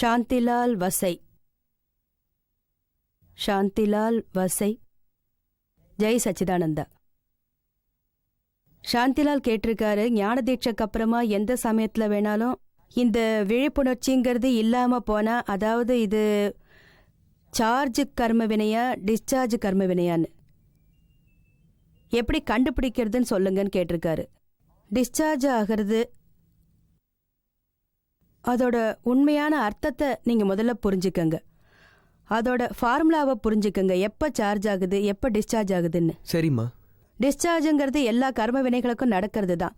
சாந்திலால் வசை. சாந்திலால் வசை. ஜெய் சச்சிதானந்தா. சாந்திலால் கேட்டிருக்காரு, ஞான தீட்சைக்கு அப்புறமா எந்த சமயத்துல வேணாலும் இந்த விழிப்புணர்ச்சிங்கிறது இல்லாம போனா, அதாவது இது சார்ஜ் கர்ம வினையா டிஸ்சார்ஜ் கர்ம வினையான்னு எப்படி கண்டுபிடிக்கிறதுன்னு சொல்லுங்கன்னு கேட்டிருக்காரு. டிஸ்சார்ஜ் ஆகிறது அதோட உண்மையான அர்த்தத்தை நீங்க முதல்ல புரிஞ்சுக்கங்க. அதோட ஃபார்முலாவை புரிஞ்சுக்கங்க. எப்ப சார்ஜ் ஆகுது எப்ப டிஸ்சார்ஜ் ஆகுதுன்னு. சரிம்மா. டிஸ்சார்ஜுங்கிறது எல்லா கர்ம வினைகளுக்கும் நடக்கிறது தான்.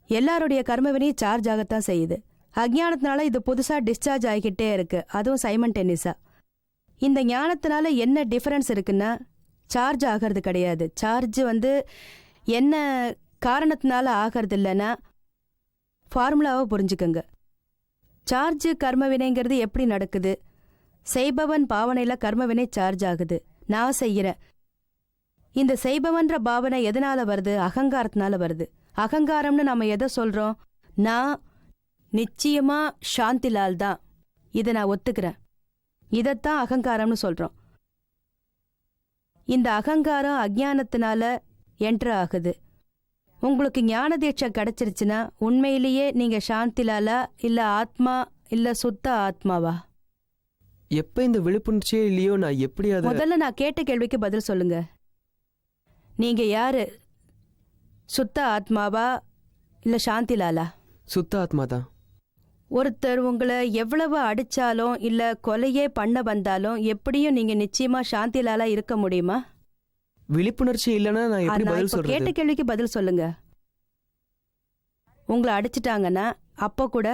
எல்லாருடைய கர்ம வினையும் சார்ஜ் ஆகத்தான் செய்யுது. அஜ்ஞானத்தினால இது புதுசா டிஸ்சார்ஜ் ஆகிக்கிட்டே இருக்கு, அதுவும் சைமன்டேனியஸா. இந்த ஞானத்தினால என்ன டிஃபரன்ஸ் இருக்குன்னா, சார்ஜ் ஆகிறது கிடையாது. சார்ஜ் என்ன காரணத்தினால ஆகிறது இல்லைன்னா, ஃபார்முலாவை புரிஞ்சுக்கங்க. சார்ஜ் கர்ம வினைங்கிறது எப்படி நடக்குது? செய்பவன் பாவனையில கர்ம வினை சார்ஜ் ஆகுது. நான் செய்யறேன். இந்த செய்பவன்ற பாவனை எதனால வருது? அகங்காரத்தினால வருது. அகங்காரம்னு நாம எதை சொல்றோம்? நான் நிச்சயமா சாந்திலால் தான், இதை நான் ஒத்துக்கிறேன், இதைத்தான் அகங்காரம்னு சொல்றோம். இந்த அகங்காரம் அஜ்ஞானத்தினால என்ட்ரு ஆகுது. உங்களுக்கு ஞான தீட்சை கிடைச்சிருச்சுன்னா உண்மையிலேயே நீங்க சாந்திலாலா இல்ல ஆத்மா இல்ல சுத்த ஆத்மாவா? எப்ப இந்த விழிப்புணர்ச்சியே இல்லையோ நான் எப்படி அதை... முதல்ல நான் கேட்ட கேள்விக்கு பதில் சொல்லுங்க. நீங்க யாரு? சுத்த ஆத்மாவா இல்ல சாந்திலாலா? சுத்த ஆத்மா தான். ஒருத்தர் உங்களை எவ்வளவு அடிச்சாலும் இல்ல கொலையே பண்ண வந்தாலும் எப்படியும் நீங்க நிச்சயமா சாந்திலாலா இருக்க முடியுமா? விழிப்புணர்ச்சி இல்லைன்னா நான் எப்படி பதில் சொல்றது? கேட்ட கேள்விக்கு பதில் சொல்லுங்க. உங்களை அடிச்சிட்டாங்கன்னா அப்போ கூட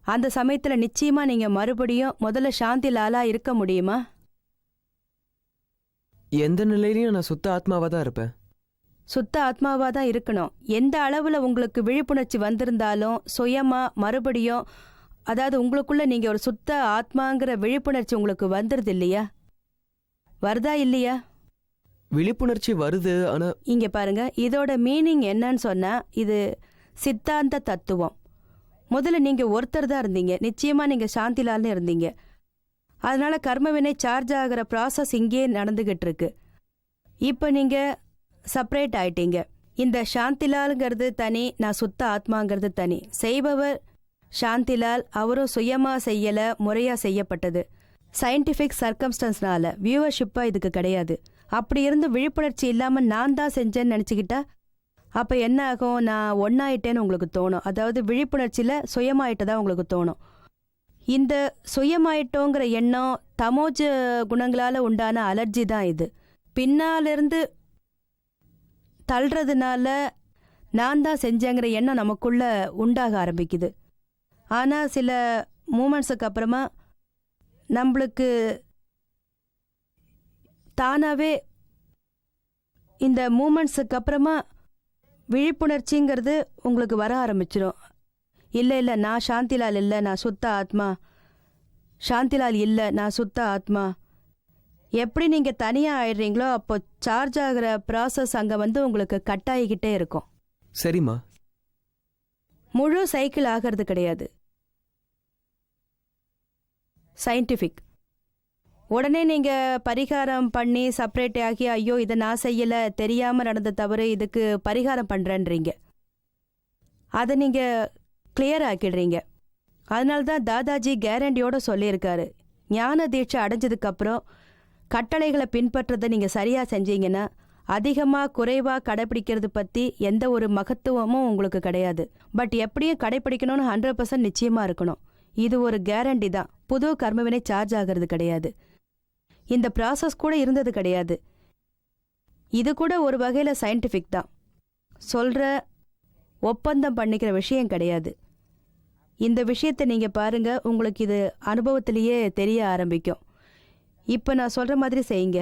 அந்த சமயத்துல நிச்சயமா நீங்க மறுபடியும் முதல்ல சாந்திலாலா இருக்க முடியுமா? எந்த நிலையிலையும் நான் சுத்த ஆத்மாவா தான் இருப்பேன். சுத்த ஆத்மாவா தான் இருக்கணும். எந்த அளவுல உங்களுக்கு விழிப்புணர்ச்சி வந்திருந்தாலும் சுயமா மறுபடியும், அதாவது உங்களுக்குள்ள நீங்க ஒரு சுத்த ஆத்மாங்கிற விழிப்புணர்ச்சி உங்களுக்கு வந்துருது இல்லையா? வருதா இல்லையா? விழிப்புணர்ச்சி வருது. ஆனா இங்க பாருங்க, இதோட மீனிங் என்னன்னு சொன்னா, இது சித்தாந்த தத்துவம். முதல்ல நீங்க ஒருத்தர் தான் இருந்தீங்க, நிச்சயமா நீங்க சாந்திலால்னு இருந்தீங்க. அதனால கர்மவினை சார்ஜ் ஆகிற ப்ராசஸ் இங்கே நடந்துகிட்டு இருக்கு. இப்ப நீங்க செப்பரேட் ஆயிட்டீங்க. இந்த சாந்திலால்ங்கிறது தனி, நான் சுத்த ஆத்மாங்கிறது தனி. செய்பவர் சாந்திலால், அவரும் சுயமா செய்யல, முறையா செய்யப்பட்டது. சயின்டிபிக் சர்க்கம்ஸ்டன்ஸ்னால வியூவர்ஷிப்பா இதுக்கு கிடையாது. அப்படி இருந்து விழிப்புணர்ச்சி இல்லாம நான் தான் செஞ்சேன்னு நினைச்சுக்கிட்டா அப்ப என்ன ஆகும்? நான் ஒன்னாயிட்டேன்னு உங்களுக்கு தோணும். அதாவது விழிப்புணர்ச்சியில சுயமாயிட்டதா உங்களுக்கு தோணும். இந்த சுயமாயிட்டோங்கிற எண்ணம் தமோஜ குணங்களால உண்டான அலர்ஜி தான் இது. பின்னாலிருந்து தள்ளுறதுனால நான் தான் செஞ்சேங்கிற எண்ணம் நமக்குள்ள உண்டாக ஆரம்பிக்குது. ஆனா சில மூமெண்ட்ஸுக்கு அப்புறமா நம்மளுக்கு தானாவே இந்த மூமெண்ட்ஸுக்கு அப்புறமா விழிப்புணர்ச்சிங்கிறது உங்களுக்கு வர ஆரம்பிச்சிடும். இல்லை நான் சாந்திலால் இல்லை, நான் சுத்த ஆத்மா. சாந்திலால் இல்லை, நான் சுத்த ஆத்மா. எப்படி நீங்க தனியா ஆயிடுறீங்களோ அப்போ சார்ஜ் ஆகிற ப்ராசஸ் அங்க உங்களுக்கு கட் ஆகிக்கிட்டே இருக்கும். சரிம்மா. முழு சைக்கிள் ஆகிறது கிடையாது. சயின்டிஃபிக். உடனே நீங்க பரிகாரம் பண்ணி செப்பரேட் ஆகி, ஐயோ இதை நான் செய்யல, தெரியாம நடந்த தவறு, இதுக்கு பரிகாரம் பண்றேன்றீங்க. அதை நீங்க கிளியர் ஆக்கிடுறீங்க. அதனால்தான் தாதாஜி கேரண்டியோட சொல்லியிருக்காரு, ஞான தீட்சை அடைஞ்சதுக்கு அப்புறம் கட்டளைகளை பின்பற்றதை நீங்க சரியா செஞ்சீங்கன்னா அதிகமா குறைவா கடைபிடிக்கிறது பத்தி எந்த ஒரு மகத்துவமும் உங்களுக்கு கிடையாது. பட் எப்படியும் கடைபிடிக்கணும்னு 100% நிச்சயமா இருக்கணும். இது ஒரு கேரண்டி தான். புது கர்மவினை சார்ஜ் ஆகிறது கிடையாது. இந்த ப்ராசஸ் கூட இருந்தது கிடையாது. இது கூட ஒரு வகையில சயின்டிஃபிக் தான். சொல்ற ஒப்பந்தம் பண்ணிக்கிற விஷயம் கிடையாது. இந்த விஷயத்தை நீங்க பாருங்க, உங்களுக்கு இது அனுபவத்திலேயே தெரிய ஆரம்பிக்கும். இப்ப நான் சொல்ற மாதிரி செய்யுங்க.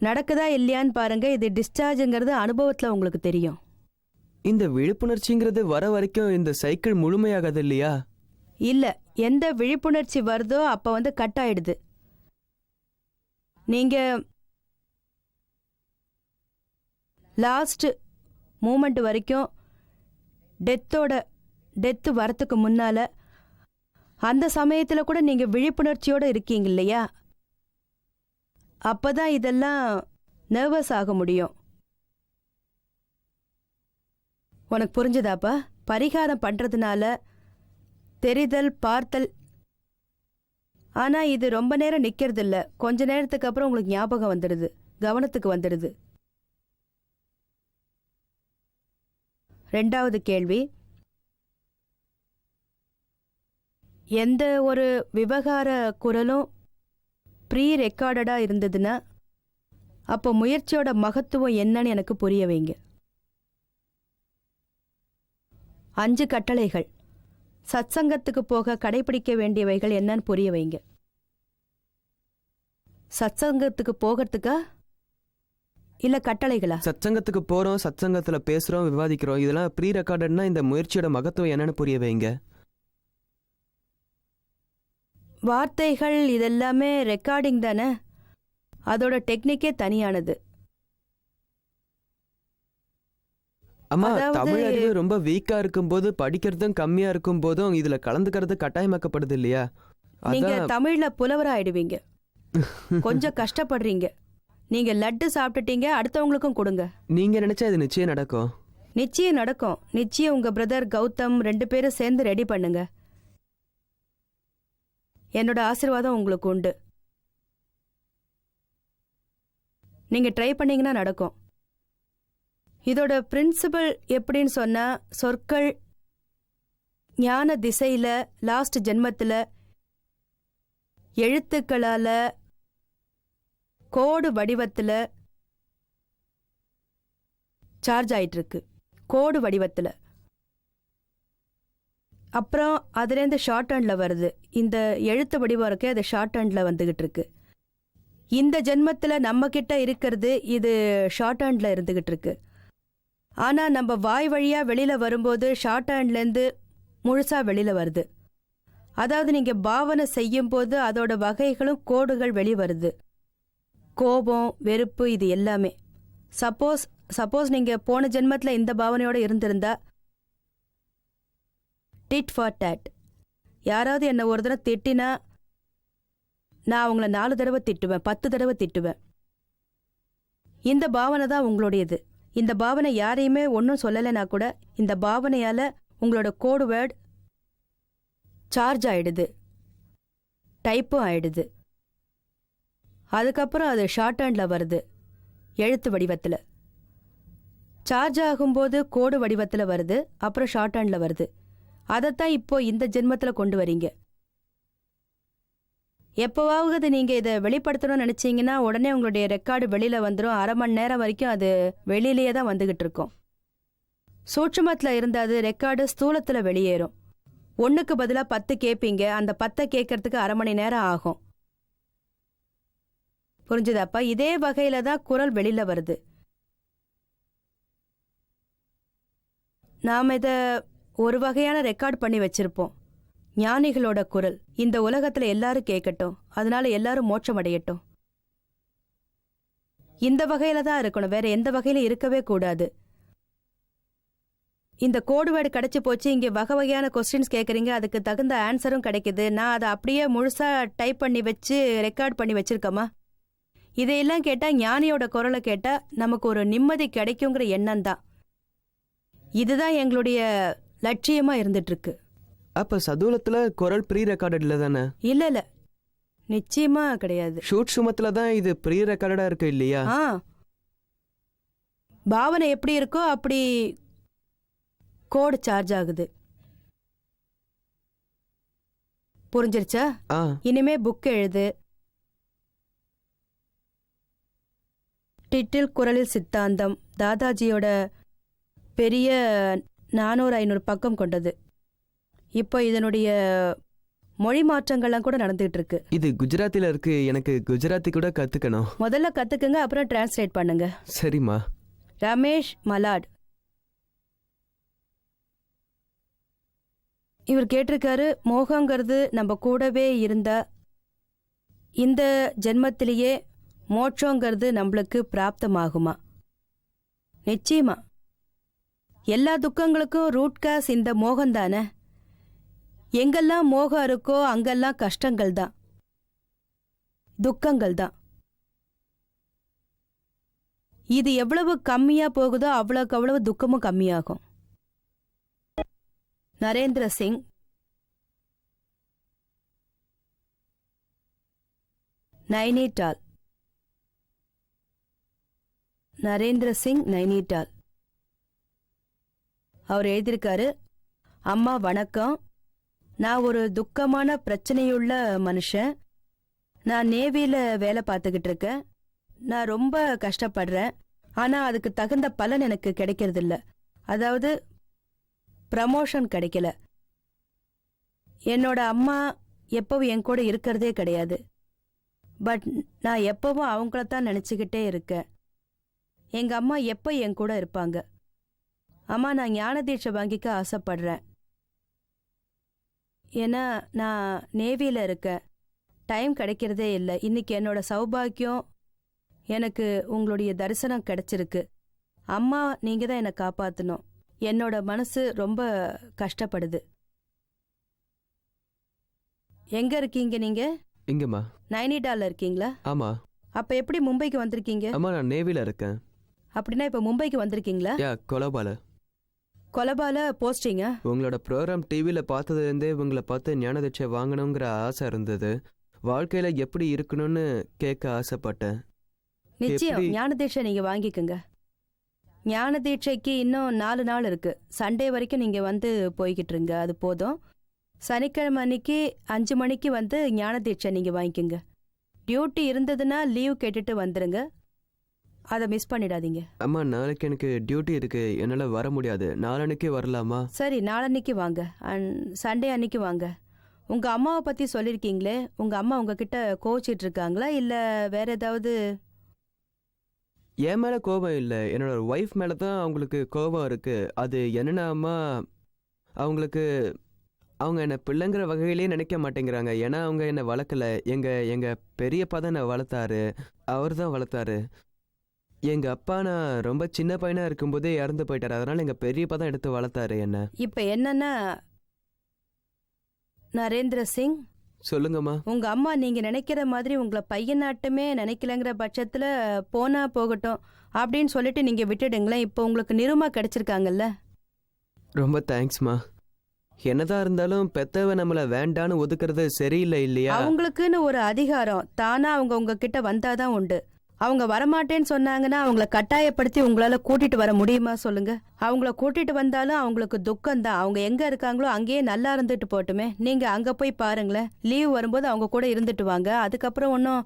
நடக்குதா இல்லையான்னு பாருங்க. இது டிஸ்சார்ஜுங்கிறது அனுபவத்துல உங்களுக்கு தெரியும். இந்த விழிப்புணர்ச்சிங்கிறது வர வரைக்கும் இந்த சைக்கிள் முழுமையாகாது இல்லையா? இல்ல, எந்த விழிப்புணர்ச்சி வருதோ அப்ப கட் ஆயிடுது. நீங்க லாஸ்ட் மூமெண்ட் வரைக்கும் டெத்து வரத்துக்கு முன்னால அந்த சமயத்துல கூட நீங்க விழிப்புணர்ச்சியோட இருக்கீங்க இல்லையா? அப்பதான் இதெல்லாம் நர்வஸ் ஆக முடியும். உனக்கு புரிஞ்சுதாப்பா? பரிகாரம் பண்றதுனால தெரிதல், பார்த்தல். ஆனா இது ரொம்ப நேரம் நிக்கிறது இல்ல. கொஞ்ச நேரத்துக்கு அப்புறம் உங்களுக்கு ஞாபகம் வந்துடுது, கவனத்துக்கு வந்துடுது. ரெண்டாவது கேள்வி, எந்த ஒரு விவகார குரலும் ப்ரீ ரெக்கார்டடா இருந்ததுன்னா அப்போ முயற்சியோட மகத்துவம் என்னன்னு எனக்கு புரிய வைங்க. 5 கட்டளைகள், சத்சங்கத்துக்கு போக கடைபிடிக்க வேண்டியவைகள் என்னன்னு புரிய வைங்க. சத்சங்கத்துக்கு போகிறதுக்கா இல்ல கட்டளைகளா? சத்சங்கத்துக்கு போறோம், சத்சங்கத்துல பேசுறோம், விவாதிக்கிறோம், இதெல்லாம் ப்ரீ ரெக்கார்டட்னா இந்த முயற்சியோட மகத்துவம் என்னன்னு புரிய வைங்க. வார்த்தைகள் இதெல்லாமே ரெக்கார்டிங் தானே, அதோட டெக்னிக்கே தனியானது. அம்மா, அதாவது- தமிழ் அறிவு ரொம்ப வீக்கா இருக்கும்போது, படிக்கிறதும் கம்மியா இருக்கும் போதும் இதுல கலந்துக்கிறது கட்டாயமாக்கப்படுது இல்லையா? நீங்க அதான். தமிழ்ல புலவராயிடுவீங்க. கொஞ்சம் கஷ்டப்படுறீங்க. நீங்க லட்டு சாப்பிட்டுட்டீங்க, அடுத்தவங்களுக்கும் கொடுங்க. நீங்க நினைச்சா இது நிச்சயம் நடக்கும். நிச்சயம் நடக்கும். நிச்சயம் உங்க பிரதர் கௌதம் 2 பேரும் சேர்ந்து ரெடி பண்ணுங்க. என்னோட ஆசீர்வாதம் உங்களுக்கு உண்டு. நீங்க ட்ரை பண்ணீங்கன்னா நடக்கும். இதோட பிரின்சிபல் எப்படின்னு சொன்னா, சொற்கள் ஞான திசையில, லாஸ்ட் ஜென்மத்துல எழுத்துக்களால, கோடு வடிவத்துல சார்ஜ் ஆயிட்டு இருக்கு. கோடு வடிவத்துல. அப்புறம் அதுலேருந்து ஷார்ட் ஹேண்ட்ல வருது. இந்த எழுத்து வடிவம் இருக்கு, அது ஷார்ட் ஹேண்ட்ல வந்துகிட்டு இருக்கு. இந்த ஜென்மத்துல நம்ம கிட்ட இருக்கிறது இது ஷார்ட் ஹேண்ட்ல இருந்துகிட்டு இருக்கு. ஆனா நம்ம வாய் வழியா வெளியில வரும்போது ஷார்ட் ஹேண்ட்லேருந்து முழுசா வெளியில வருது. அதாவது நீங்க பாவனை செய்யும் போது அதோட வகைகளும் கோடுகள் வெளிவருது. கோபம், வெறுப்பு, இது எல்லாமே. சப்போஸ் நீங்க போன ஜென்மத்துல இந்த பாவனையோட இருந்திருந்தா, டிட் ஃபார் டேட். யாராவது என்ன ஒரு தடவை திட்டினா நான் அவங்கள 4 தடவை திட்டுவேன், 10 தடவை திட்டுவேன். இந்த பாவனை தான் உங்களுடையது. இந்த பாவனை யாரையுமே ஒன்றும் சொல்லலைன்னா கூட இந்த பாவனையால உங்களோட கோடு வேர்டு சார்ஜ் ஆயிடுது, டைப்பும் ஆயிடுது. அதுக்கப்புறம் அது ஷார்ட் ஹேண்ட்ல வருது, எழுத்து வடிவத்தில். சார்ஜ் ஆகும்போது கோடு வடிவத்தில் வருது, அப்புறம் ஷார்ட் ஹேண்ட்ல வருது. அதைத்தான் இப்போ இந்த ஜென்மத்தில் கொண்டு வரீங்க. எப்போவாவது நீங்க இதை வெளிப்படுத்தணும்னு நினைச்சீங்கன்னா உடனே உங்களுடைய ரெக்கார்டு வெளியில வந்துடும். 1/2 மணி நேரம் வரைக்கும் அது வெளியிலேயே தான் வந்துகிட்டு இருக்கும். சூட்சுமத்தில் இருந்த அது ரெக்கார்டு ஸ்தூலத்தில் வெளியேறும். 1க்கு பதிலாக 10 கேட்பீங்க, அந்த 10 கேட்கறதுக்கு 1/2 மணி நேரம் ஆகும். புரிஞ்சுதாப்பா? இதே வகையில தான் குரல் வெளியில வருது. நாம் இதை ஒரு வகையான ரெக்கார்ட் பண்ணி வச்சிருப்போம். ஞானிகளோட குரல் இந்த உலகத்துல எல்லாரும் கேட்கட்டும், அதனால எல்லாரும் மோட்சம் அடையட்டும். இந்த வகையில தான் இருக்கணும், வேற எந்த வகையில இருக்கவே கூடாது. இந்த கோடு வேர்டு கிடைச்சி போச்சு, இங்க வகை வகையான கொஸ்டின்ஸ் கேட்குறீங்க, அதுக்கு தகுந்த ஆன்சரும் கிடைக்குது. நான் அதை அப்படியே முழுசா டைப் பண்ணி வச்சு ரெக்கார்ட் பண்ணி வச்சிருக்கமா? இதையெல்லாம் கேட்டா, ஞானியோட குரலை கேட்டா நமக்கு ஒரு நிம்மதி கிடைக்குங்கிற எண்ணம் தான். இதுதான் எங்களுடைய லட்சியமா இருந்துட்டு இருக்கு. அப்ப சதுலத்துல குரல் ப்ரீ ரெக்கார்டட்ல தானே? இல்ல நிச்சயமா கிடையாது. ஷூட் சுமத்துல தான் இது ப்ரீ ரெக்கார்டடா இருக்கு இல்லையா? பாவனை எப்படி இருக்கோ அப்படி கோடு சார்ஜ் ஆகுது. புரிஞ்சிருச்சா? இனிமே புக் எழுது. டிட்டில் குரலில் சித்தாந்தம் தாதாஜியோட பெரிய 400-500 பக்கம் கொண்டது. இப்போ இதனுடைய மொழி மாற்றங்கள்லாம் கூட நடந்துகிட்டு இருக்கு. இது குஜராத்தில இருக்கு, எனக்கு குஜராத்தி கூட கத்துக்கணும். முதல்ல கத்துக்குங்க, அப்புறம் டிரான்ஸ்லேட் பண்ணுங்க. சரிம்மா. ரமேஷ் மலாட் இவர் கேட்டிருக்காரு, மோகங்கிறது நம்ம கூடவே இருந்தா இந்த ஜென்மத்திலேயே மோட்சங்கிறது நம்மளுக்கு பிராப்தமாகுமா? நிச்சயமா. எல்லா துக்கங்களுக்கும் ரூட் காஸ் இந்த மோகம் தானே. எங்கெல்லாம் மோகம் இருக்கோ அங்கெல்லாம் கஷ்டங்கள் தான், துக்கங்கள் தான். இது எவ்வளவு கம்மியா போகுதோ அவ்வளவுக்கு அவ்வளவு துக்கமும் கம்மியாகும். நரேந்திர சிங், நைனிடால். நரேந்திர சிங், நைனிடால். அவர் எழுதியிருக்காரு, அம்மா வணக்கம். நான் ஒரு துக்கமான பிரச்சனையுள்ள மனுஷன். நான் நேவியில வேலை பார்த்துக்கிட்டு இருக்கேன். நான் ரொம்ப கஷ்டப்படுறேன். ஆனா அதுக்கு தகுந்த பலன் எனக்கு கிடைக்கிறதில்ல. அதாவது ப்ரமோஷன் கிடைக்கல. என்னோட அம்மா எப்பவும் என் கூட இருக்கிறதே கிடையாது. பட் நான் எப்பவும் அவங்களத்தான் நினச்சிக்கிட்டே இருக்கேன். எங்க அம்மா எப்போ என் கூட இருப்பாங்க. அம்மா, நான் ஞான தீட்சை வாங்கிக்க ஆசைப்படுறேன். ஏன்னா நான் நேவியில் இருக்கேன். டைம் கிடைக்கிறதே இல்லை. இன்னைக்கு என்னோட சௌபாக்கியம், எனக்கு உங்களுடைய தரிசனம் கிடைச்சிருக்கு. அம்மா, நீங்க தான் என்னை காப்பாற்றணும். என்னோட மனசு ரொம்ப கஷ்டப்படுது. எங்க இருக்கீங்க நீங்க? இங்கம்மா. நைனிடால்ல இருக்கீங்களா? ஆமா. அப்ப எப்படி மும்பைக்கு வந்திருக்கீங்க? அம்மா, நான் நேவில இருக்கேன். அப்படின்னா இப்ப மும்பைக்கு வந்திருக்கீங்களா? கொலபால. கொலபால போஸ்டிங்கா? உங்களோட ப்ரோக்ராம் டிவியில பார்த்ததுலேருந்தே உங்களை பார்த்து ஞான தீட்சை வாங்கணுங்கிற ஆசை இருந்தது. வாழ்க்கையில எப்படி இருக்கணும்னு கேட்க ஆசைப்பட்டேன். நிச்சயம் ஞான தீட்சை நீங்க வாங்கிக்கோங்க. ஞான தீட்சைக்கு இன்னும் 4 நாள் இருக்கு. சண்டே வரைக்கும் நீங்க வந்து போய்கிட்டு இருங்க, அது போதும். சனிக்கிழமை அன்னைக்கு 5 மணிக்கு வந்து ஞான தீட்சை நீங்க வாங்கிக்கோங்க. டியூட்டி இருந்ததுன்னா லீவ் கேட்டுட்டு வந்துருங்க, அதை மிஸ் பண்ணிடாதீங்க. அம்மா, நாளைக்கு எனக்கு டியூட்டி இருக்கு, என்னால வர முடியாது. நாளன்னைக்கு வரலாமா? சரி, நாளன்னைக்கு வாங்க. சண்டே அன்னைக்கு வாங்க. உங்க அம்மாவை பத்தி சொல்லிருக்கீங்களே, உங்க அம்மா உங்ககிட்ட கோச்சிட்டு இருக்காங்களா இல்ல வேற ஏதாவது? என் மேல கோபம் இல்லை, என்னோட ஒய்ஃப் மேல தான் அவங்களுக்கு கோபம் இருக்கு. அது என்னன்னா அம்மா, அவங்களுக்கு அவங்க என்னை பிள்ளைங்கிற வகையிலேயே நினைக்க மாட்டேங்கிறாங்க. ஏன்னா அவங்க என்னை வளர்க்கல. எங்க பெரியப்பா தான் என்னை வளர்த்தாரு, அவர் தான் வளர்த்தாரு. எங்க அப்பா நான் ரொம்ப சின்ன பையனா இருக்கும்போதே இறந்து போயிட்டாரு. அதனால எங்க பெரியப்பா தான் எடுத்து வளர்த்தாரு என்ன. இப்ப என்னன்னா நரேந்திர சிங், சொல்லுங்கம்மா. உங்க அம்மா நீங்க நினைக்கிற மாதிரி உங்களை பையனாட்டமே நினைக்கலங்கிற பட்சத்துல போனா போகட்டும் அப்படின்னு சொல்லிட்டு நீங்க விட்டுடுங்களேன். இப்போ உங்களுக்கு நிருமா கிடைச்சிருக்காங்கல்ல. ரொம்ப தேங்க்ஸ்மா. என்னதான் இருந்தாலும் பெத்தவ நம்மள வேண்டான்னு ஒதுக்குறது சரியில்லை இல்லையா? அவங்களுக்குன்னு ஒரு அதிகாரம் தானா அவங்க உங்ககிட்ட வந்தாதான் உண்டு. அவங்க வரமாட்டேன்னு சொன்னாங்கன்னா அவங்கள கட்டாயப்படுத்தி உங்களால கூட்டிட்டு வர முடியுமா சொல்லுங்க? அவங்கள கூட்டிட்டு வந்தாலும் அவங்களுக்கு துக்கம் தான். அவங்க எங்க இருக்காங்களோ அங்கேயே நல்லா இருந்துட்டு போட்டுமே. நீங்க அங்க போய் பாருங்களேன். லீவ் வரும்போது அவங்க கூட இருந்துட்டு வாங்க. அதுக்கப்புறம் ஒன்னும்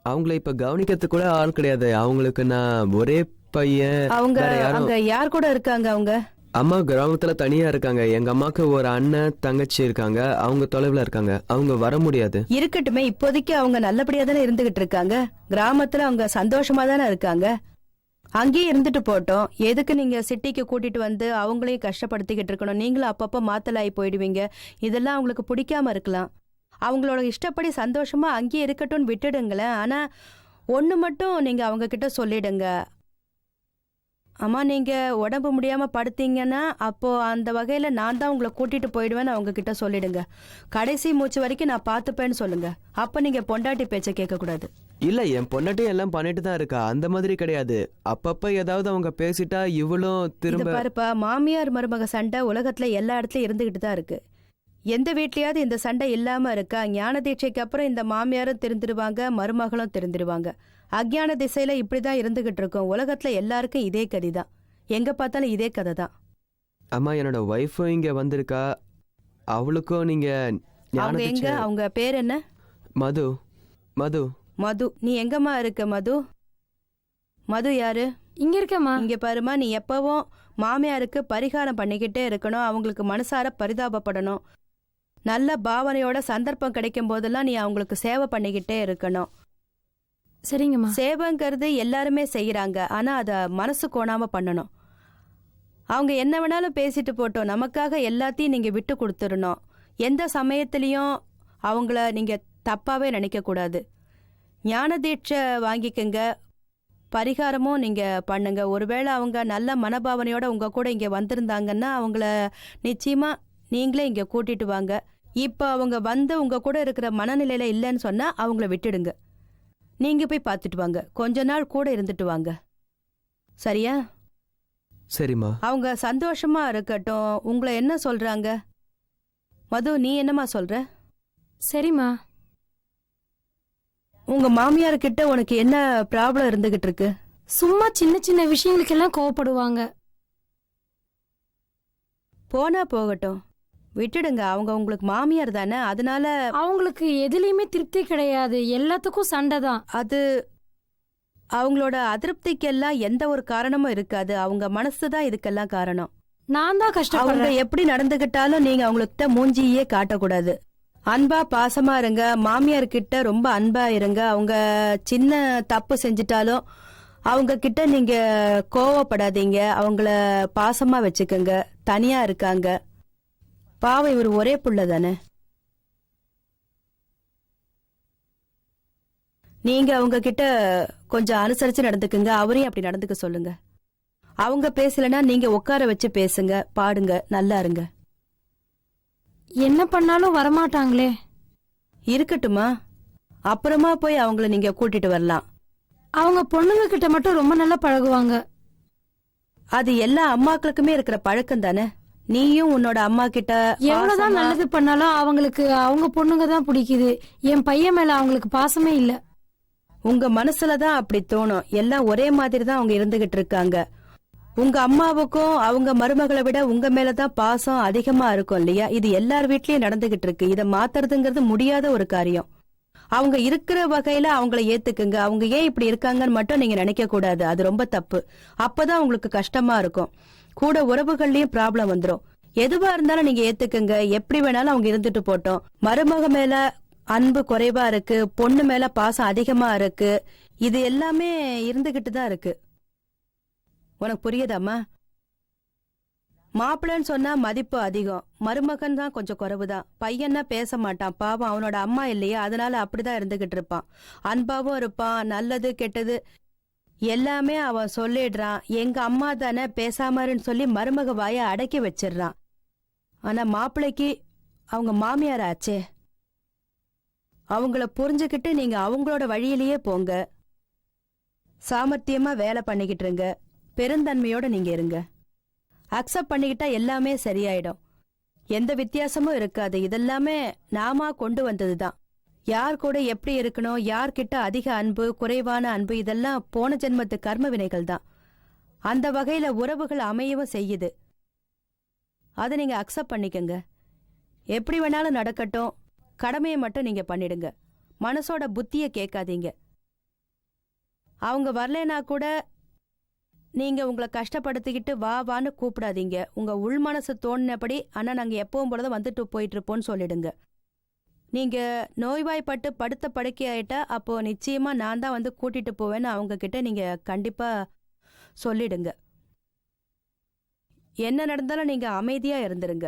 அவங்கள இப்ப கவனிக்கிறதுக்கு கூட ஆள் கிடையாது. அவங்களுக்கு நான் ஒரே பையன். அவங்க அங்க யார் கூட இருக்காங்க? அவங்க அம்மா கிராமத்துல தனியா இருக்காங்க. எங்க அம்மாக்கு ஒரு அண்ணன் தங்கச்சி இருக்காங்க. அவங்க தொலைவுல இருக்காங்க. அவங்க வர முடியாது. இருக்கட்டுமே, இப்போதைக்கு அவங்க நல்லபடியா தானே இருந்துகிட்டு இருக்காங்க. கிராமத்துல அவங்க சந்தோஷமா தானே இருக்காங்க. அங்கேயே இருந்துட்டு போட்டோம். எதுக்கு நீங்க சிட்டிக்கு கூட்டிட்டு வந்து அவங்களையும் கஷ்டப்படுத்திக்கிட்டு இருக்கணும்? நீங்களும் அப்பப்போ மாத்தலாகி போயிடுவீங்க. இதெல்லாம் அவங்களுக்கு பிடிக்காம இருக்கலாம். அவங்களோட இஷ்டப்படி சந்தோஷமா அங்கேயே இருக்கட்டும்னு விட்டுடுங்களேன். ஆனா ஒண்ணு மட்டும் நீங்க அவங்க கிட்ட சொல்லிடுங்க. அம்மா, நீங்க உடம்பு முடியாம படுத்தீங்கன்னா அப்போ அந்த வகையில நான் தான் உங்களை கூட்டிட்டு போயிடுவேன்னு அவங்க கிட்ட சொல்லிடுங்க. கடைசி மூச்சு வரைக்கும் நான் பார்த்துப்பேன்னு சொல்லுங்க. அப்ப நீங்க பொண்டாட்டி பேச்ச கேட்க கூடாது. இல்ல, என் பொண்டாட்டி எல்லாம் பண்ணிட்டு தான் இருக்கா. அந்த மாதிரி கிடையாது. அப்பப்ப ஏதாவது அவங்க பேசிட்டா இவளும் திரும்ப. பாருப்பா, மாமியார் மருமக சண்டை உலகத்துல எல்லா இடத்துலயும் இருந்துகிட்டு தான் இருக்கு. எந்த வீட்லயாவது இந்த சண்டை இல்லாம இருக்கா? ஞான தீட்சைக்கு அப்புறம் இந்த மாமியாரும் திருந்துருவாங்க, மருமகளும் திருந்துருவாங்க. அக்ஞான திசையில இப்படிதான் இருந்துகிட்டு இருக்கோம். உலகத்துல எல்லாருக்கும் இதே கதிதான். எங்க பார்த்தாலும் இதே கதை தான். அம்மா, என்னோட ஒய்ஃபும் இங்க வந்திருக்கா. அவளுக்கும் நீங்க அவங்க எங்க? அவங்க பேர் என்ன? மது. மது. மது, நீ எங்கம்மா இருக்க? மது, மது யாரு? இங்க இருக்கமா. இங்க பாருமா, நீ எப்பவும் மாமியாருக்கு பரிகாரம் பண்ணிக்கிட்டே இருக்கணும். அவங்களுக்கு மனசார பரிதாபப்படணும். நல்ல பாவனையோட சந்தர்ப்பம் கிடைக்கும் போதெல்லாம் நீ அவங்களுக்கு சேவை பண்ணிக்கிட்டே இருக்கணும். சரிங்கம்மா. சேவைங்கிறது எல்லாருமே செய்யறாங்க. ஆனா அத மனசு கோணாம பண்ணணும். அவங்க என்ன வேணாலும் பேசிட்டு போட்டோம், நமக்காக எல்லாத்தையும் நீங்க விட்டு கொடுத்துடணும். எந்த சமயத்திலையும் அவங்கள நீங்க தப்பாவே நினைக்க கூடாது. ஞான தீட்சை வாங்கிக்கங்க. பரிகாரமும் நீங்க பண்ணுங்க. ஒருவேளை அவங்க நல்ல மனபாவனையோட உங்க கூட இங்க வந்திருந்தாங்கன்னா அவங்கள நிச்சயமா நீங்களே இங்க கூட்டிட்டு வாங்க. இப்ப அவங்க வந்து உங்க கூட இருக்கிற மனநிலையில இல்லைன்னு சொன்னா அவங்கள விட்டுடுங்க. நீங்க போய் பார்த்துட்டு வாங்க. கொஞ்ச நாள் கூட இருந்துட்டு வாங்க. சரியா? சரிம்மா. அவங்க சந்தோஷமா இருக்கட்டும். உங்களை என்ன சொல்றாங்க? மது, நீ என்னம்மா சொல்ற? சரிம்மா. உங்க மாமியார் கிட்ட உனக்கு என்ன ப்ராப்ளம் இருந்துகிட்டு இருக்கு? சும்மா சின்ன சின்ன விஷயங்களுக்கெல்லாம் கோவப்படுவாங்க. போனா போகட்டும், விட்டுடுங்க. அவங்க உங்களுக்கு மாமியார் தானே, அதனால அவங்களுக்கு எதுலயுமே திருப்தி கிடையாது, எல்லாத்துக்கும் சண்டை தான். அது அவங்களோட அதிருப்திக்கெல்லாம் எந்த ஒரு காரணமும் இருக்காது. அவங்க மனசுதான் இதுக்கெல்லாம் காரணம். நான் தான் அவங்க கஷ்டப்படுறேன். எப்படி நடந்துகிட்டாலும் நீங்க அவங்கள்ட்ட மூஞ்சியே காட்டக்கூடாது. அன்பா பாசமா இருங்க. மாமியார் கிட்ட ரொம்ப அன்பா இருங்க. அவங்க சின்ன தப்பு செஞ்சிட்டாலும் அவங்க கிட்ட நீங்க கோவப்படாதீங்க. அவங்கள பாசமா வச்சுக்கோங்க. தனியா இருக்காங்க, பாவம், இவர் ஒரே புள்ள தானே. நீங்க அவங்க கிட்ட கொஞ்சம் அனுசரிச்சு நடந்துக்குங்க. அவரையும் அப்படி நடந்துக்க சொல்லுங்க. அவங்க பேசலன்னா நீங்க உட்கார வச்சு பேசுங்க, பாடுங்க, நல்லா இருங்க. என்ன பண்ணாலும் வரமாட்டாங்களே. இருக்கட்டுமா, அப்புறமா போய் அவங்கள நீங்க கூட்டிட்டு வரலாம். அவங்க பொண்ணுங்க கிட்ட மட்டும் ரொம்ப நல்லா பழகுவாங்க. அது எல்லா அம்மாக்களுக்குமே இருக்கிற பழக்கம் தானே. நீயும் உன்னோட அம்மா கிட்ட எவ்வளவுதான் பாசமா- நல்லது பண்ணாலும் அவங்களுக்கு அவங்க பொண்ணுங்க தான் பிடிக்குது. என் பையன் மேல அவங்களுக்கு பாசமே இல்ல. உங்க மனசுலதான் அப்படி தோணும். எல்லாம் ஒரே மாதிரி தான் அவங்க இருந்துகிட்டு இருக்காங்க. உங்க அம்மாவுக்கும் அவங்க மருமகளை விட உங்க மேலதான் பாசம் அதிகமா இருக்கும் இல்லையா? இது எல்லார் வீட்லயும் நடந்துகிட்டு இருக்கு. இதை மாத்துறதுங்கிறது முடியாத ஒரு காரியம். அவங்க இருக்கிற வகையில அவங்கள ஏத்துக்குங்க. அவங்க ஏன் இப்படி இருக்காங்கன்னு மட்டும் நீங்க நினைக்க கூடாது. அது ரொம்ப தப்பு. அப்பதான் உங்களுக்கு கஷ்டமா இருக்கும். கூட உறவுகள்லயும் ப்ராப்ளம் வந்துரும். எதுவா இருந்தாலும் நீங்க ஏத்துக்குங்க. எப்படி வேணாலும் அவங்க இருந்துட்டு போட்டோம். மருமக மேல அன்பு குறைவா இருக்கு, பொண்ணு மேல பாசம் அதிகமா இருக்கு. இது எல்லாமே இருந்துகிட்டு தான் இருக்கு. உனக்கு புரியுதாம்மா? மாப்பிள்ளைன்னு சொன்னா மதிப்பு அதிகம், மருமகன் தான் கொஞ்சம் குறைவுதான். பையன்னா பேச மாட்டான், பாவம், அவனோட அம்மா இல்லையா, அதனால அப்படிதான் இருந்துகிட்டு இருப்பான். அன்பாவும் இருப்பான், நல்லது கெட்டது எல்லாமே அவன் சொல்லிடுறான். எங்க அம்மா தானே பேசாமருன்னு சொல்லி மருமக வாய அடக்கி வச்சிடுறான். ஆனா மாப்பிள்ளைக்கு அவங்க மாமியார் ஆச்சே. அவங்கள புரிஞ்சுக்கிட்டு நீங்க அவங்களோட வழியிலேயே போங்க. சாமர்த்தியமா வேலை பண்ணிக்கிட்டு இருங்க. பெருந்தன்மையோட நீங்க இருங்க. அக்செப்ட் பண்ணிக்கிட்டா எல்லாமே சரியாயிடும். எந்த வித்தியாசமும் இருக்காது. இதெல்லாமே நாம கொண்டு வந்ததுதான். யார் கூட எப்படி இருக்கணும், யார்கிட்ட அதிக அன்பு, குறைவான அன்பு, இதெல்லாம் போன ஜென்மத்து கர்ம வினைகள் தான். அந்த வகையில உறவுகள் அமையவும் செய்யுது. அதை நீங்க அக்செப்ட் பண்ணிக்கங்க. எப்படி வேணாலும் நடக்கட்டும், கடமையை மட்டும் நீங்க பண்ணிடுங்க. மனசோட புத்திய கேட்காதீங்க. அவங்க வரலைனா கூட நீங்க உங்களை கஷ்டப்படுத்திக்கிட்டு வா வான்னு கூப்பிடாதீங்க. உங்க உள் மனசு தோணினபடி, ஆனா நாங்க எப்பவும் போலதான் வந்துட்டு போயிட்டு இருப்போம்னு சொல்லிடுங்க. நீங்க நோய்வாய்ப்பட்டு படுத்த படுக்கை ஆயிட்டா அப்போ நிச்சயமா நான் தான் வந்து கூட்டிட்டு போவேன்னு அவங்க கிட்ட நீங்க கண்டிப்பா சொல்லிடுங்க. என்ன நடந்தாலும் நீங்க அமைதியா இருந்துருங்க.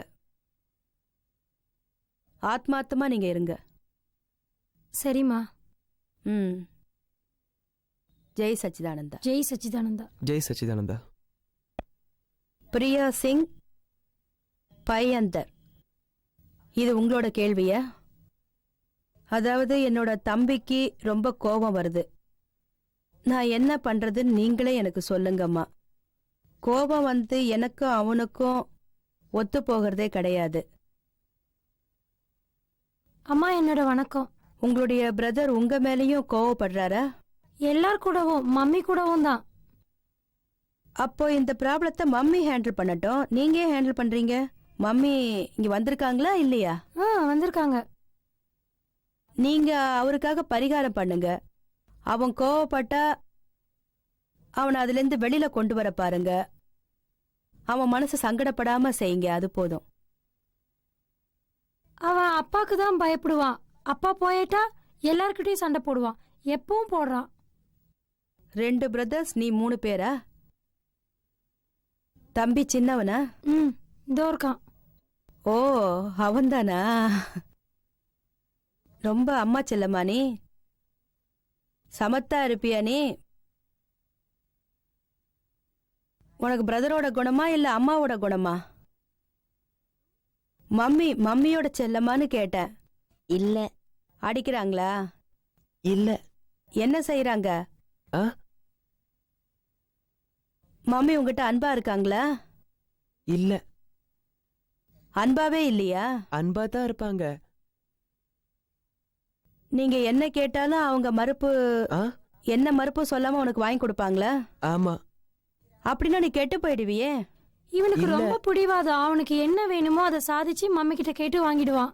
ஆத்மார்த்தமா நீங்க இருங்க. சரிம்மா. ம். ஜெய் சச்சிதானந்தா. ஜெய் சச்சிதானந்தா. ஜெய் சச்சிதானந்தா. பிரியா சிங் பையந்தர், இது உங்களோட கேள்வியா? அதாவது என்னோட தம்பிக்கு ரொம்ப கோபம் வருது. நான் என்ன பண்றதுன்னு நீங்களே எனக்கு சொல்லுங்கம்மா. கோபம் வந்து எனக்கும் அவனுக்கும் ஒத்து போகிறதே கிடையாது. அம்மா, என்னோட வணக்கம். உங்களுடைய பிரதர் உங்க மேலயும் கோவப்படுறாரா? எல்லார் கூடவும், மம்மி கூடவும் தான். அப்போ இந்த ப்ராப்ளத்தை மம்மி ஹேண்டில் பண்ணட்டும். நீங்க ஏன் ஹேண்டில் பண்றீங்க? மம்மி இங்க வந்திருக்காங்களா இல்லையா? வந்திருக்காங்க. நீங்க அவருக்காக பரிகாரம் பண்ணுங்க. அவன் கோவப்பட்டா அவனை அதுல இருந்து வெளியில கொண்டு வர பாருங்க. அவன் மனசு சங்கடப்படாம செய்யுங்க, அது போதும். அவன் அப்பாக்கு தான் பயப்படுவான். அப்பா போயிட்டா எல்லார்கிட்டயும் சண்டை போடுவான். எப்பவும் போடுறான். 2 பிரதர்ஸ், நீ 3 பேரா? தம்பி சின்னவனா? இதோ இருக்கான். ஓ, அவன்தானா? ரொம்ப அம்மா செல்லம்மா நீ? சமத்தா இருப்பியா நீ? உனக்கு பிரதரோட குணமா இல்ல அம்மாவோட குணமா? மம்மியோட செல்லமான்னு கேட்டேன். இல்ல. அடிக்கிறாங்களா? இல்ல. என்ன செய்யறாங்க? ஆ? மம்மி உங்ககிட்ட அன்பா இருக்காங்களா? இல்ல. அன்பாவே இல்லையா? அன்பா தான் இருப்பாங்க. நீங்க என்ன கேட்டாலும் அவங்க ஆ? என்ன மறுப்பு சொல்லாம உனக்கு வாங்கி கொடுப்பாங்களா? ஆமா. அப்படின்னா நீ கெட்டு போயிடுவியே. இவனுக்கு இல்ல. ரொம்ப பிடிவாதம். அவனுக்கு என்ன வேணுமோ அதை சாதிச்சு மம்மி கிட்ட கேட்டு வாங்கிடுவான்.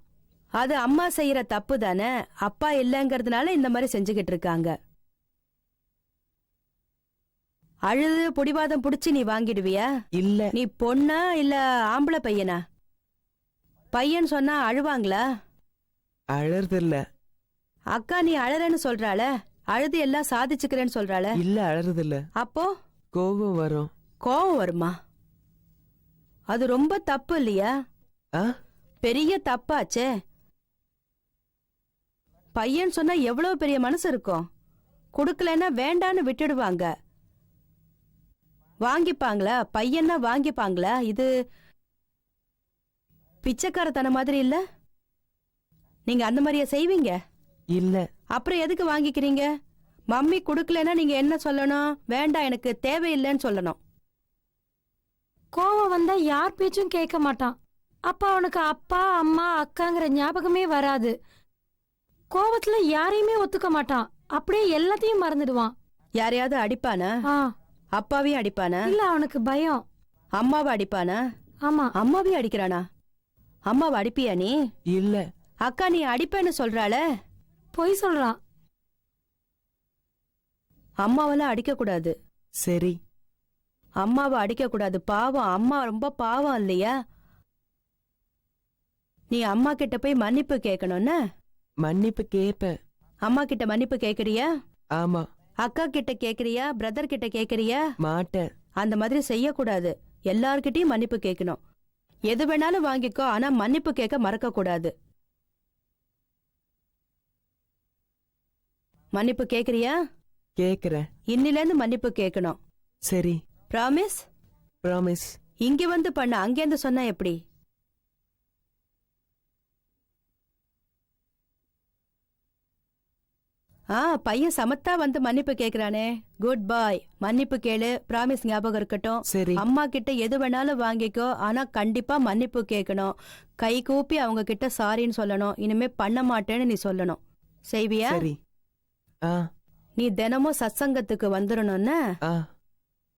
அது அம்மா செய்யற தப்பு தானே. அப்பா இல்லங்கறதுனால இந்த மாதிரி செஞ்சுக்கிட்டு இருக்காங்க. அழுது பிடிவாதம் புடிச்சு நீ வாங்கிடுவியா? இல்ல. நீ பொண்ணா இல்ல ஆம்பளை பையனா? பையன் சொன்னா அழுவாங்களா? அழறது இல்ல. அக்கா நீ அழறன்னு சொல்றாள, அழுது எல்லாம் சாதிச்சுக்கிறேன்னு சொல்றாள. இல்ல, அழறது இல்ல. அப்போ கோபம் வரும். கோவம் வருமா? அது ரொம்ப தப்பு இல்லையா? ஆ? பெரிய தப்பாச்சே. பையன் சொன்னா எவ்வளவு பெரிய மனசு இருக்கும். குடுக்கலன்னா வேண்டான்னு விட்டுடுவாங்க. வாங்கிப்பாங்களா? பையன்னா வாங்கிப்பாங்களா? இது பிச்சைக்காரத்தன மாதிரி இல்ல? நீங்க அந்த மாதிரியா செய்வீங்க? இல்ல. அப்புறம் எதுக்கு வாங்கிக்கிறீங்க? மம்மி குடுக்கலன்னா நீங்க என்ன சொல்லணும்? வேண்டாம், எனக்கு தேவையில்லைன்னு சொல்லணும். கோவம் வந்தா யார் பேச்சும் கேட்க மாட்டான். அப்ப அவனுக்கு அப்பா அம்மா அக்காங்கிற ஞாபகமே வராது. கோவத்துல யாரையுமே ஒத்துக்க மாட்டான். அப்படியே எல்லாத்தையும் மறந்துடுவான். யாரையாவது அடிப்பானா? ஆ, அப்பாவையும் அடிப்பானா? இல்ல அவனுக்கு பயம். அம்மாவை அடிப்பானா? ஆமா. அம்மாவையும் அடிக்கிறானா? அம்மாவை அடிப்பியா நீ? இல்ல. அக்கா நீ அடிப்பேன்னு சொல்றாள. பொய் சொல்றான். அம்மாவெல்லாம் அடிக்க கூடாது. சரி. அம்மாவை அடிக்க கூடாது. பாவம், அம்மா ரொம்ப பாவம் இல்லையா? நீ அம்மா கிட்ட போய் மன்னிப்பு கேட்கணும்னு. மன்னிப்பு கேப்பேன். அம்மா கிட்ட மன்னிப்பு கேக்குறியா? ஆமா. அக்கா கிட்ட கேக்குறியா? பிரதர் கிட்ட கேக்குறியா? மாட்டேன். அந்த மாதிரி செய்யக்கூடாது. எல்லார்கிட்டயும் மன்னிப்பு கேட்கணும். எது வேணாலும் வாங்கிக்கோ, ஆனா மன்னிப்பு கேட்க மறக்க கூடாது. மன்னிப்பு கேக்குறியா? கேக்குறேன். இன்னில இருந்து மன்னிப்பு கேட்கணும். சரி. ப்ராமிஸ்? ப்ராமிஸ். இங்க வந்து பண்ண, அங்கேருந்து சொன்னா எப்படி? பையன் சமத்தா வந்து மன்னிப்பு கேக்குறானே. குட் பாய். மன்னிப்பு கேளு. ப்ராமிஸ் ஞாபகம் இருக்கட்டும். சரி. அம்மா கிட்ட எது வேணாலும் வாங்கிக்கோ, ஆனா கண்டிப்பா மன்னிப்பு கேட்கணும். கை கூப்பி அவங்க கிட்ட சாரின்னு சொல்லணும். இனிமே பண்ண மாட்டேன்னு நீ சொல்லணும். செய்வியா? சரி. ஆ. நீ தினமும் சத்சங்கத்துக்கு வந்துடணும்னு. ஆ.